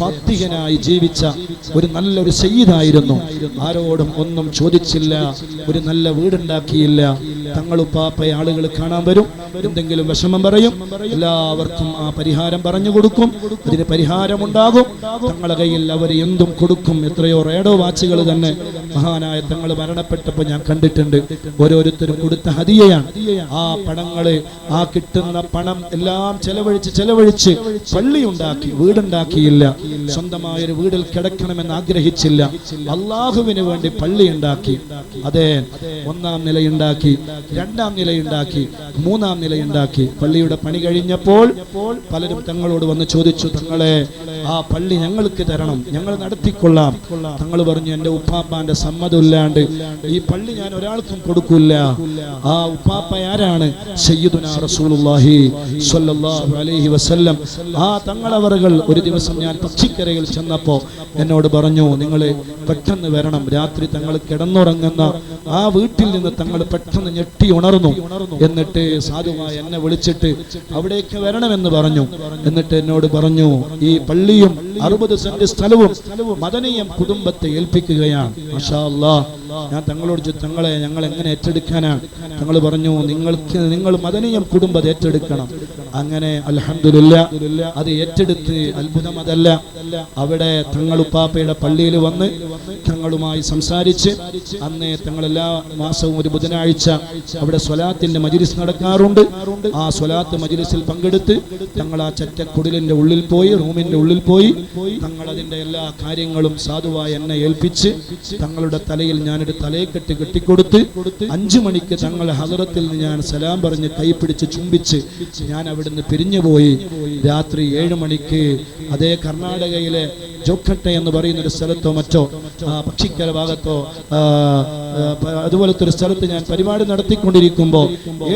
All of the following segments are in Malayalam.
സ്വാത്വികനായി ജീവിച്ച ഒരു നല്ലൊരു സയ്യിദായിരുന്നു. ആരോടും ഒന്നും ചോദിച്ചില്ല, ഒരു നല്ല വീടുണ്ടാക്കിയില്ല. തങ്ങളുപ്പാപ്പയെ ആളുകൾ കാണാൻ വരും, എന്തെങ്കിലും വിഷമം പറയും, എല്ലാവർക്കും ആ പരിഹാരം പറഞ്ഞു കൊടുക്കും. അതിന് പരിഹാരമുണ്ടാകും. തങ്ങളുടെ കയ്യിൽ അവർ എന്തും കൊടുക്കും. എത്രയോ റേഡിയോ വാച്ചുകൾ തന്നെ മഹാനായ തങ്ങൾ മരണപ്പെട്ടപ്പോൾ ഞാൻ കണ്ടിട്ടുണ്ട്. ഓരോരുത്തരും കൊടുത്ത ഹദിയയാണ്. ആ പണങ്ങള്, ആ കിട്ടുന്ന പണം എല്ലാം ചെലവഴിച്ച് പള്ളി ഉണ്ടാക്കി, വീടുണ്ടാക്കിയില്ല. സ്വന്തമായൊരു വീടിൽ കിടക്കണമെന്ന് ആഗ്രഹിച്ചില്ല. അള്ളാഹുവിന് വേണ്ടി പള്ളി ഉണ്ടാക്കി. അതെ, 1-ാം നിലയുണ്ടാക്കി, 2-ാം നിലയുണ്ടാക്കി, 3-ാം നിലയുണ്ടാക്കി. പള്ളിയുടെ പണി കഴിഞ്ഞപ്പോൾ പലരും തങ്ങളോട് വന്ന് ചോദിച്ചു, തങ്ങളെ ആ പള്ളി ഞങ്ങൾക്ക് തരണം, ഞങ്ങൾ നടത്തിക്കൊള്ളാം. തങ്ങൾ പറഞ്ഞു, എൻ്റെ ഉപ്പാപ്പാന്റെ സമ്മതമില്ലാണ്ട് ഈ പള്ളി ഞാൻ ഒരാൾക്കും കൊടുക്കില്ല. ആ ഉപ്പാപ്പ ആരാണ്? സയ്യിദുനാ റസൂലുള്ളാഹി സ്വല്ലല്ലാഹു അലൈഹി വസല്ലം. ആ തങ്ങളവറുകൾ ഒരു ദിവസം ഞാൻ പക്ഷിക്കരയിൽ ചെന്നപ്പോൾ എന്നോട് പറഞ്ഞു, നിങ്ങൾ പെട്ടെന്ന് വരണം. രാത്രി തങ്ങൾ കിടന്നുറങ്ങുന്ന ആ വീട്ടിൽ നിന്ന് തങ്ങൾ പെട്ടെന്ന് ഞെട്ടി ഉണർന്നു. എന്നിട്ട് സാധുവായി എന്നെ വിളിച്ചിട്ട് അവിടേക്ക് വരണമെന്ന് പറഞ്ഞു. എന്നിട്ട് എന്നോട് പറഞ്ഞു, ഈ പള്ളിയും 60 സെന്റ് സ്ഥലവും മദനിയം കുടുംബത്തെ ഏൽപ്പിക്കുകയാണ്. മാഷാ അല്ലാഹ്. ഞാൻ തങ്ങളോട് ചോദിച്ചു, തങ്ങളെ ഞങ്ങൾ എങ്ങനെ ഏറ്റെടുക്കാനാണ്? തങ്ങൾ പറഞ്ഞു, നിങ്ങൾ മദനിയം കുടുംബം ഏറ്റെടുക്കണം. അങ്ങനെ അൽഹംദുലില്ലാഹ് അത് ഏറ്റെടുത്ത്. അത്ഭുതം അതല്ല, അവിടെ തങ്ങളുപ്പാപ്പയുടെ പള്ളിയിൽ വന്ന് തങ്ങളുമായി സംസാരിച്ച്, അന്ന് തങ്ങൾ എല്ലാ മാസവും ഒരു ബുധനാഴ്ച അവിടെ സ്വലാത്തിന്റെ മജ്‌ലിസ് നടക്കാറുണ്ട്. ആ സ്വലാത്ത് മജ്‌ലിസിൽ പങ്കെടുത്ത് തങ്ങൾ ആ ചറ്റക്കുടിലിന്റെ ഉള്ളിൽ പോയി, റൂമിന്റെ ഉള്ളിൽ പോയി, തങ്ങൾ അതിന്റെ എല്ലാ കാര്യങ്ങളും സാധുവായി എന്നെ ഏൽപ്പിച്ച് തങ്ങളുടെ തലയിൽ ഞാനൊരു തലയെക്കെട്ട് കെട്ടിക്കൊടുത്ത് 5 മണിക്ക് തങ്ങൾ ഹദറത്തിൽ നിന്ന് ഞാൻ സലാം പറഞ്ഞ് കൈപിടിച്ച് ചുംബിച്ച് ഞാൻ അവിടുന്ന് പിരിഞ്ഞുപോയി. രാത്രി 7 മണിക്ക് അതേ കർണാടകയിലെ ജോക്കട്ടെ എന്ന് പറയുന്ന ഒരു സ്ഥലത്തോ മറ്റോ പക്ഷിക്കര ഭാഗത്തോ അതുപോലത്തെ ഒരു സ്ഥലത്ത് ഞാൻ പരിപാടി നടത്തിക്കൊണ്ടിരിക്കുമ്പോൾ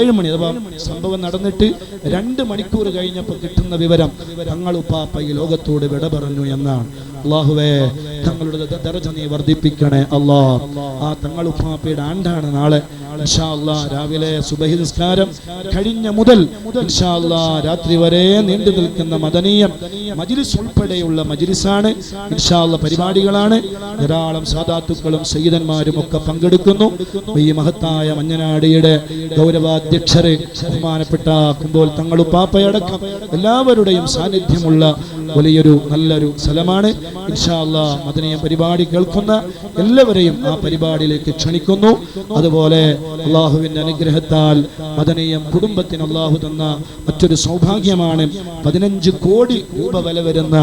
7 മണി അഥവാ സംഭവം നടന്നിട്ട് 2 മണിക്കൂർ കഴിഞ്ഞപ്പോൾ കിട്ടുന്ന വിവരം, തങ്ങളുപ്പാപ്പ ഈ ലോകത്തോട് വിട പറഞ്ഞു എന്നാണ്. അല്ലാഹുവേ, തങ്ങളുടെ ദർജ നീ വർദ്ധിപ്പിക്കണേ അല്ലാഹ്. ആ തങ്ങളുപ്പാപ്പയുടെ ആണ്ടാണ് നാളെ ഇൻഷാ അല്ലാഹ്. രാവിലെ സുബഹി നിസ്കാരം കഴിഞ്ഞ മുതൽ ഇൻഷാ അല്ലാഹ് രാത്രി വരെ നീണ്ടു നിൽക്കുന്ന മദനിയം മജ്‌ലിസ് ഉൾപ്പെടെയുള്ള മജ്‌ലിസാണ്. ഇൻഷാ അല്ലാഹ് പരിപാടികളാണ്. ധാരാളം സാദാത്തുക്കളും സയ്യിദന്മാരും ഒക്കെ പങ്കെടുക്കുന്നു. ഈ മഹത്തായ മഞ്ഞനാടിയുടെ ഗൗരവാധ്യക്ഷര് ബഹുമാനപ്പെട്ട കുമ്പോൾ തങ്ങളുപ്പാപ്പയടക്കം എല്ലാവരുടെയും സാന്നിധ്യമുള്ള വലിയൊരു നല്ലൊരു സ്ഥലമാണ്. ഇൻഷാ അല്ലാഹ് മദനിയം പരിപാടി കേൾക്കുന്ന എല്ലാവരെയും ആ പരിപാടിയിലേക്ക് ക്ഷണിക്കുന്നു. അതുപോലെ അള്ളാഹുവിന്റെ അനുഗ്രഹത്താൽ മദനിയം കുടുംബത്തിന് അള്ളാഹു തന്ന മറ്റൊരു സൗഭാഗ്യമാണ് 15 കോടി രൂപ വില വരുന്ന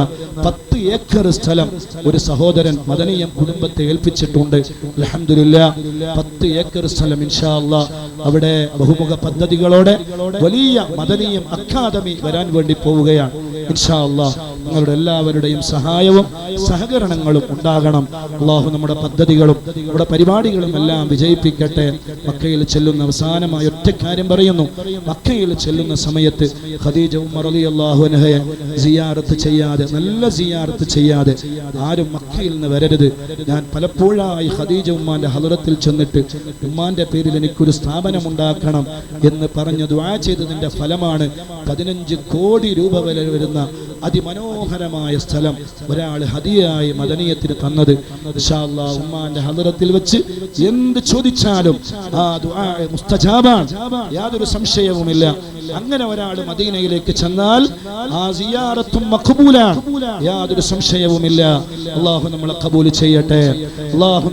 10 ഏക്കർ സ്ഥലം ഒരു സഹോദരൻ മദനിയം കുടുംബത്തെ ഏൽപ്പിച്ചിട്ടുണ്ട്. അൽഹംദുലില്ലാഹ് 10 ഏക്കർ സ്ഥലം ഇൻഷാ അല്ലാഹ് അവിടെ ബഹുമുഖ പദ്ധതികളോടെ വലിയ മദനിയം അക്കാദമി വരാൻ വേണ്ടി പോവുകയാണ്. ഇൻഷാ അല്ലാഹ് നിങ്ങളുടെ എല്ലാവരുടെയും സഹായവും സഹകരണങ്ങളും ഉണ്ടാകണം. അള്ളാഹു നമ്മുടെ പദ്ധതികളും നമ്മുടെ പരിപാടികളും എല്ലാം വിജയിപ്പിക്കട്ടെ. മക്കയിൽ ചെല്ലുന്ന അവസാനമായ ഒറ്റ കാര്യം പറയുന്നു, മക്കയിൽ ചെല്ലുന്ന സമയത്ത് ഖദീജ ഉമ്മർ റളിയല്ലാഹു അൻഹയെ സിയാറത്ത് ചെയ്യാതെ, നല്ല സിയാറത്ത് ചെയ്യാതെ ആരും മക്കയിൽ നിന്ന് വരരുത്. ഞാൻ പലപ്പോഴായി ഖദീജ ഉമ്മാന്റെ ഹദറത്തിൽ ചെന്നിട്ട് ഉമ്മാന്റെ പേരിൽ എനിക്കൊരു സ്ഥാപനം ഉണ്ടാക്കണം എന്ന് പറഞ്ഞ് ദുആ ചെയ്തതിന്റെ ഫലമാണ് 15 കോടി രൂപ വില വരുന്ന അതിമനോഹരമായ സ്ഥലം ഒരാൾ ഹദിയായി മദനിയത്തിന് തന്നത്. ഇൻഷാ അല്ലാഹ് ഉമ്മാന്റെ ഹദറത്തിൽ വെച്ച് എന്ത് ചോദിച്ചാലും ആ ദുആ മുസ്തജാബാണ്, യാതൊരു സംശയവുമില്ല. അങ്ങനെ ഒരാൾ മദീനയിലേക്ക് ചെന്നാൽ ആ സിയാറത്തും മഖ്ബൂലാണ്, യാതൊരു സംശയവുമില്ല. അല്ലാഹു നമ്മളെ ഖബൂൽ ചെയ്യട്ടെ. അല്ലാഹു